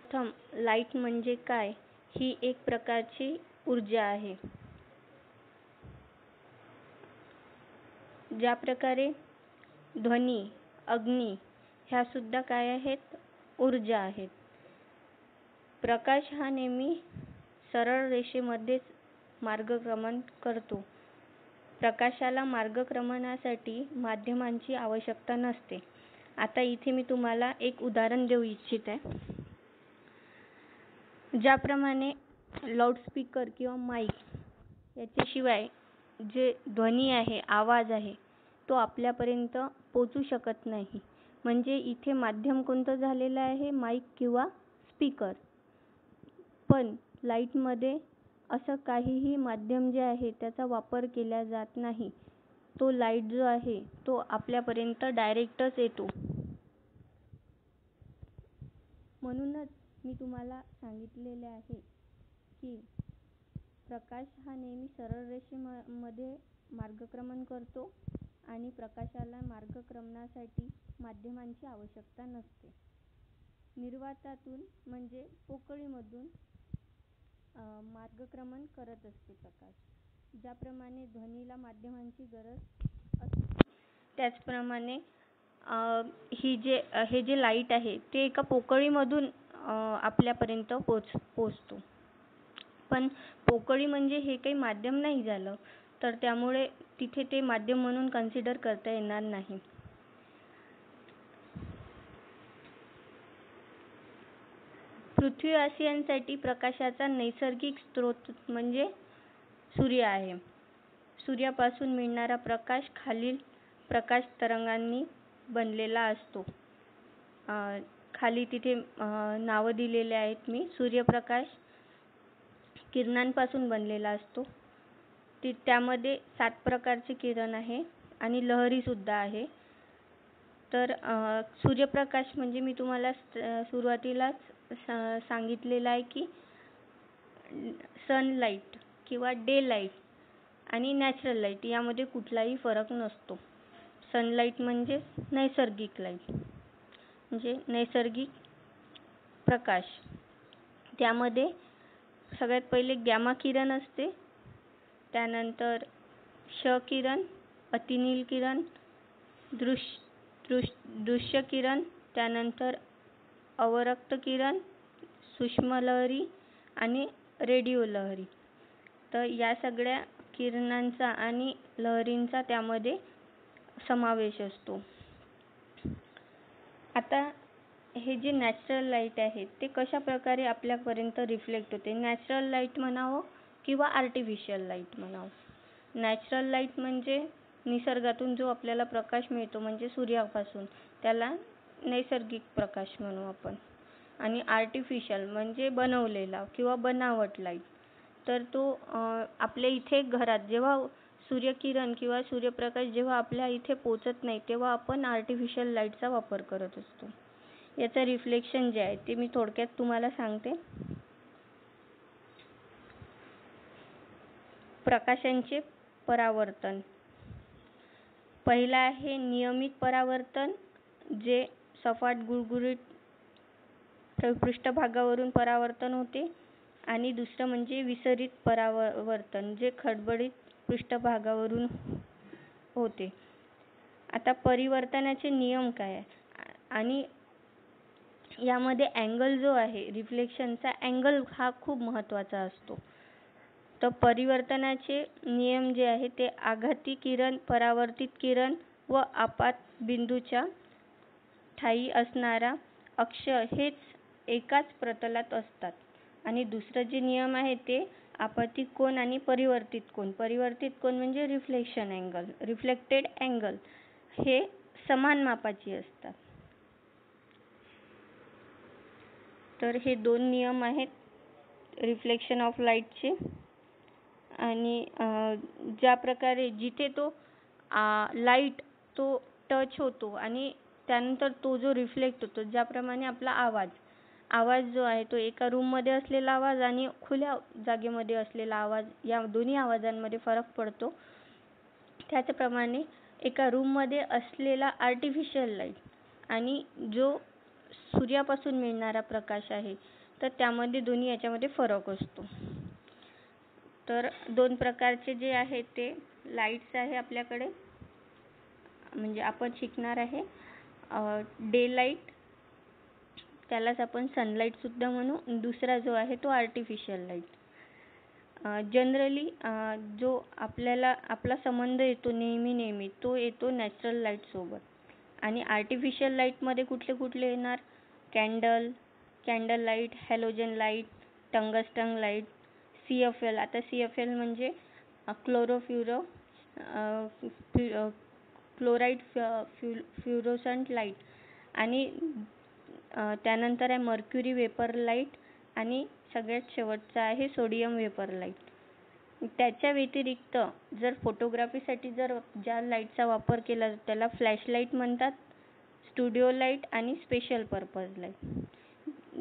सर्वप्रथम लाईट म्हणजे काय ही एक प्रकारची ऊर्जा आहे. ज्या प्रकारे ध्वनी, अग्नी ह्या सुद्धा काय आहेत? ऊर्जा आहेत. प्रकाश हा नेहमी सरळ रेषेमध्येच मार्गक्रमण करतो. प्रकाशाला मार्गक्रमणासाठी माध्यमांची आवश्यकता नसते. आता इथे मी तुम्हाला एक उदाहरण देऊ इच्छित आहे. ज्याप्रमाणे लाऊडस्पीकर किंवा माईक याच्याशिवाय जे ध्वनी आहे, आवाज आहे, तो आपल्यापर्यंत पोहोचू शकत नाही. म्हणजे इथे माध्यम कोणतं झालेलं आहे? माईक किंवा स्पीकर. पण लाईटमध्ये असं काहीही माध्यम जे आहे त्याचा वापर केला जात नाही. तो लाईट जो आहे तो आपल्यापर्यंत डायरेक्टच येतो. म्हणूनच मी तुम्हाला सांगितलेले आहे की प्रकाश हा नेहमी सरळ रेषेमध्ये मार्गक्रमण करतो आणि प्रकाशाला मार्गक्रमणासाठी माध्यमांची आवश्यकता नसते. निर्वातातून म्हणजे पोकळीमधून मार्गक्रमण करत असते प्रकाश. ज्याप्रमाणे ध्वनीला माध्यमांची गरज असते, त्याचप्रमाणे हे जे लाईट आहे ते एका पोकळीमधून आपल्यापर्यंत पोचतो. पण पोकळी म्हणजे हे काही माध्यम नाही झालं, तर त्यामुळे तिथे ते माध्यम म्हणून कन्सिडर करता येणार नाही. पृथ्वीवासियांसाठी प्रकाशाचा नैसर्गिक स्रोत म्हणजे सूर्य आहे. सूर्यापासून मिळणारा प्रकाश खालील प्रकाश तरंगांनी बनलेला असतो. खाली तिथे नावं दिलेले आहेत मी. सूर्यप्रकाश किरणांपासून बनलेला असतो. त्यामध्ये 7 प्रकारचे किरण आहे आणि लहरी सुद्धा आहे. तर सूर्यप्रकाश म्हणजे मी तुम्हाला सुरुवातीलाच सांगितलेलं आहे की सनलाईट किंवा डे लाईट आणि नॅचरल लाईट यामध्ये कुठलाही फरक नसतो. सनलाईट म्हणजे नैसर्गिक लाईट म्हणजे नैसर्गिक प्रकाश. त्यामध्ये सगळ्यात पहिले गॅमा किरण असते, त्यानंतर क्ष किरण, अतिनील किरण, दृश्य किरण, त्यानंतर अवरक्त किरण, सूक्ष्म लहरी आणि रेडिओ लहरी. तर या सगळ्या किरणांचा आणि लहरींचा त्यामध्ये समावेश असतो. आता हे जे नॅचरल लाईट आहे ते कशा प्रकारे आपल्यापर्यंत रिफ्लेक्ट होते? नॅचरल लाईट म्हणावं किंवा आर्टिफिशियल लाईट म्हणावं. नॅचरल लाईट म्हणजे निसर्गातून जो आपल्याला प्रकाश मिळतो म्हणजे सूर्यापासून, त्याला नैसर्गिक प्रकाश म्हणू आपण. आणि आर्टिफिशियल म्हणजे बनवलेला किंवा बनावट लाईट. तर तो आपल्या इथे घरात जेव्हा सूर्यकिरण किंवा सूर्यप्रकाश जेव्हा आपल्या इथे पोचत नाही तेव्हा आपण आर्टिफिशियल लाईटचा वापर करत असतो. याचं रिफ्लेक्शन जे आहे ते मी थोडक्यात तुम्हाला सांगते. प्रकाशांचे परावर्तन. पहिला आहे नियमित परावर्तन, जे सपाट गुळगुळीत पृष्ठभागावरून परावर्तन होते. आणि दुसरं म्हणजे विसरित परावर्तन, जे खडबडीत पृष्ठभागावरून होते. आता परिवर्तनाचे नियम काय आहे आणि यामध्ये अँगल जो आहे, रिफ्लेक्शनचा अँगल हा खूप महत्त्वाचा असतो. तर परिवर्तनाचे नियम जे आहे ते आघाती किरण, परावर्तित किरण व आपात बिंदूच्या ठायी असणारा अक्ष हेच एकाच प्रतलात असतात. आणि दुसरं जे नियम आहे ते आपतित कोन आणि परिवर्तित कोन. परिवर्तित कोन म्हणजे रिफ्लेक्शन अँगल, रिफ्लेक्टेड अँगल हे समान मापाची असतात. तर हे 2 नियम आहेत रिफ्लेक्शन ऑफ लाईटचे. आणि ज्या प्रकारे जिथे तो लाईट तो टच होतो आणि त्यानंतर तो जो रिफ्लेक्ट होतो, ज्याप्रमाणे आपला आवाज जो आहे तो एका रूममध्ये असलेला आवाज आणि खुल्या जागेमध्ये असलेला आवाज, या दोन्ही आवाजांमध्ये फरक पडतो. त्याचप्रमाणे एका रूममध्ये असलेला आर्टिफिशियल लाईट आणि जो सूर्यापासून मिळणारा प्रकाश आहे तर त्यामध्ये दोन्ही याच्यामध्ये फरक असतो. तर 2 प्रकारचे जे आहे ते लाईट्स आहे आपल्याकडे, म्हणजे आपण शिकणार आहे डे लाईट, त्यालाच आपण सनलाईट सुद्धा म्हणू. दुसरा जो आहे तो आर्टिफिशियल लाईट. जनरली जो आपला संबंध येतो नेहमी तो येतो नॅचरल लाईट सोबत. आणि आर्टिफिशियल लाईटमध्ये कुठले येणार? Candle light, halogen light, tungsten light, CFL. आता CFL म्हणजे क्लोराईड फ्लोरोसंट लाईट. आणि त्यानंतर आहे मर्क्युरी वेपर लाईट आणि सगळ्यात शेवटचा आहे सोडियम वेपर लाईट. त्याच्या व्यतिरिक्त जर फोटोग्राफीसाठी ज्या लाईटचा वापर केला त्याला फ्लॅश लाईट म्हणतात, स्टुडिओ लाईट आणि स्पेशल पर्पज लाईट.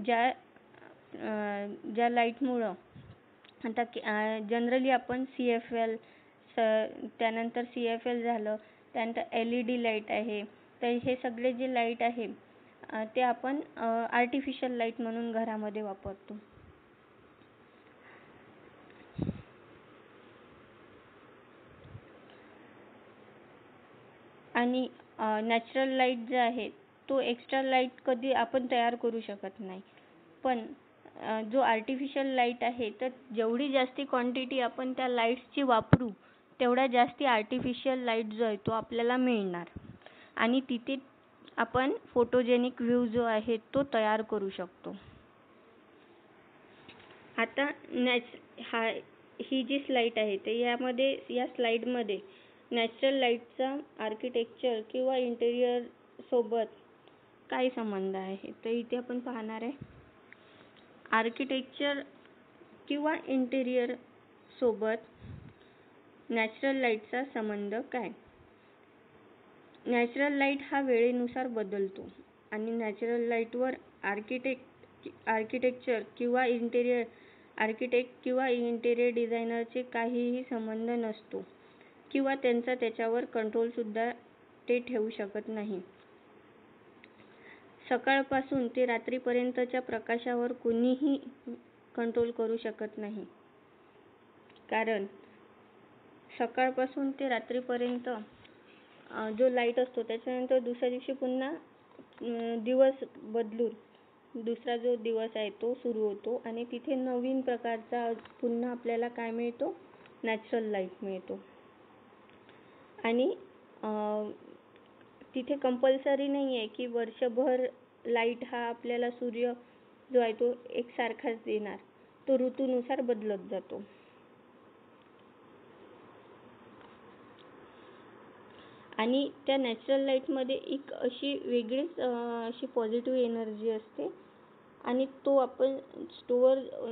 ज्या लाईटमुळं आता जनरली आपण त्यानंतर CFL झालं, त्यानंतर LED लाईट आहे. तर हे सगळे जे लाईट आहे ते आपण आर्टिफिशियल लाईट म्हणून घरामध्ये वापरतो. आणि नॅचरल लाईट जे आहे तो एक्स्ट्रा लाईट कधी आपण तयार करू शकत नाही. पण जो आर्टिफिशियल लाईट आहे तर जेवढी जास्ती क्वांटिटी आपण त्या लाईट्सची वापरू तेवढा जास्ती आर्टिफिशियल लाईट जो आहे तो आपल्याला मिळणार. आणि तिथे आपण फोटोजेनिक व्ह्यू जो आहे तो तयार करू शकतो. आता ही जी स्लाईड आहे ते या स्लाईडमध्ये नॅचरल लाईटचा आर्किटेक्चर किंवा इंटेरियर सोबत काय संबंध आहे तर इथे आपण पाहणार आहे. आर्किटेक्चर किंवा इंटेरियर सोबत नॅचरल लाईटचा संबंध काय? नॅचरल लाईट हा वेळेनुसार बदलतो आणि नॅचरल लाईटवर आर्किटेक्ट किंवा इंटेरियर डिझायनरचे काहीही संबंध नसतो किंवा त्यांचा त्याच्यावर कंट्रोल सुद्धा ते ठेवू शकत नाही. सकाळपासून ते रात्रीपर्यंतच्या प्रकाशावर कोणीही कंट्रोल करू शकत नाही. कारण सकाळपासून ते रात्रीपर्यंत जो लाईट असतो त्याच्यानंतर दुसऱ्या दिवशी पुन्हा दिवस बदलून दुसरा जो दिवस आहे तो सुरू होतो आणि तिथे नवीन प्रकारचा पुन्हा आपल्याला काय मिळतो? नॅचरल लाईट मिळतो. आणि तिथे कंपल्सरी नाही आहे की वर्षभर लाईट हा आपल्याला सूर्य जो आहे तो एकसारखाच देणार. तो ऋतूनुसार बदलत जातो. आणि त्या नॅचरल लाईटमध्ये एक अशी वेगळीच अशी पॉझिटिव्ह एनर्जी असते आणि तो आपण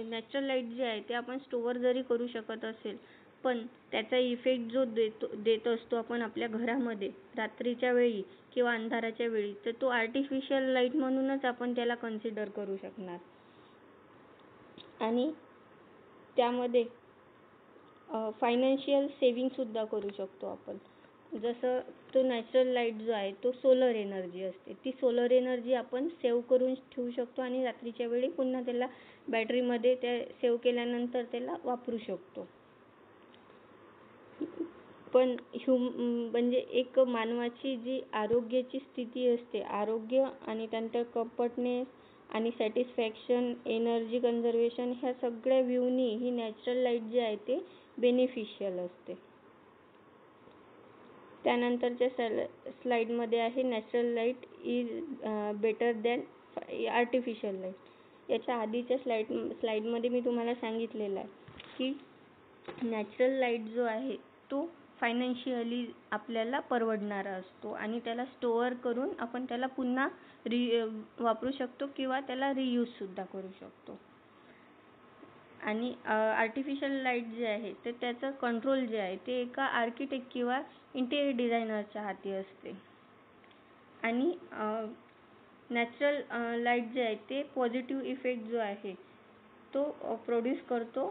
नॅचरल लाईट जे आहे ते आपण स्टोअर जरी करू शकत असेल पण त्याचा इफेक्ट जो देत असतो आपण आपल्या घरामध्ये रात्रीच्या वेळी किंवा अंधाराच्या वेळी तर तो आर्टिफिशियल लाईट म्हणूनच आपण त्याला कन्सिडर करू शकणार. आणि त्यामध्ये फायनान्शियल सेव्हिंग सुद्धा करू शकतो आपण. जसं तो नॅचरल लाईट जो आहे तो सोलर एनर्जी असते. ती सोलर एनर्जी आपण सेव्ह करून ठेवू शकतो आणि रात्रीच्या वेळी पुन्हा त्याला बॅटरीमध्ये त्या सेव्ह केल्यानंतर त्याला वापरू शकतो. पण म्हणजे एक मानवाची जी आरोग्याची स्थिती असते, आरोग्य आणि त्यानंतर कम्फर्टनेस आणि सॅटिस्फॅक्शन, एनर्जी कन्झर्वेशन ह्या सगळ्या व्ह्यूनी ही नॅचरल लाईट जी आहे ते बेनिफिशियल असते. त्यानंतरच्या स्लाईडमध्ये आहे natural light is better than artificial light. याच्या आधीच्या स्लाईडमध्ये मी तुम्हाला सांगितलेलं आहे की नॅचरल लाईट जो आहे तो फायनान्शियली आपल्याला परवडणारा असतो आणि त्याला स्टोअर करून आपण त्याला पुन्हा वापरू शकतो किंवा त्याला रियूज सुद्धा करू शकतो. आणि आर्टिफिशियल लाईट जे आहे तर त्याचं कंट्रोल जे आहे ते एका आर्किटेक्ट किंवा इंटेरियर डिझायनरच्या हाती असते. आणि नॅचरल लाईट जे आहे ते पॉझिटिव्ह इफेक्ट जो आहे तो प्रोड्यूस करतो,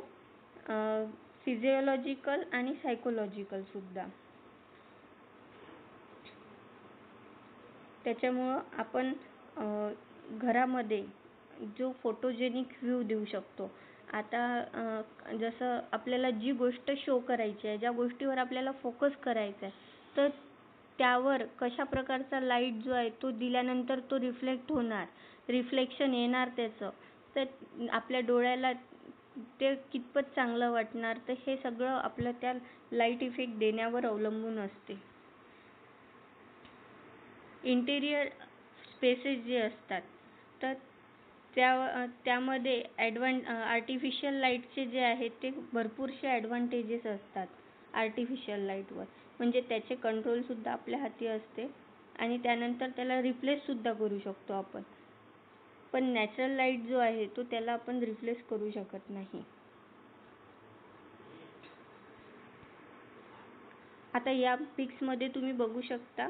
फिजिओलॉजिकल आणि सायकोलॉजिकल सुद्धा. त्याच्यामुळं आपण घरामध्ये जो फोटोजेनिक व्ह्यू देऊ शकतो. आता जसं आपल्याला जी गोष्ट शो करायची आहे, ज्या गोष्टीवर आपल्याला फोकस करायचा आहे, तर त्यावर कशा प्रकारचा लाईट जो आहे तो दिल्यानंतर तो रिफ्लेक्ट होणार, रिफ्लेक्शन येणार त्याचं, तर आपल्या डोळ्याला ते कितपत चांगलं वाटणार, तर हे सगळं आपलं त्या लाईट इफेक्ट देण्यावर अवलंबून असते. इंटेरियर स्पेसेस जे असतात, तर त्यामध्ये आर्टिफिशियल लाईटचे जे आहेत ते भरपूरसे ॲडव्हान्टेजेस असतात आर्टिफिशियल लाईटवर. म्हणजे त्याचे कंट्रोलसुद्धा आपल्या हाती असते आणि त्यानंतर त्याला रिप्लेससुद्धा करू शकतो आपण. पण नॅचरल लाईट जो आहे तो त्याला आपण रिप्लेस करू शकत नाही. आता या पिक्समध्ये तुम्ही बघू शकता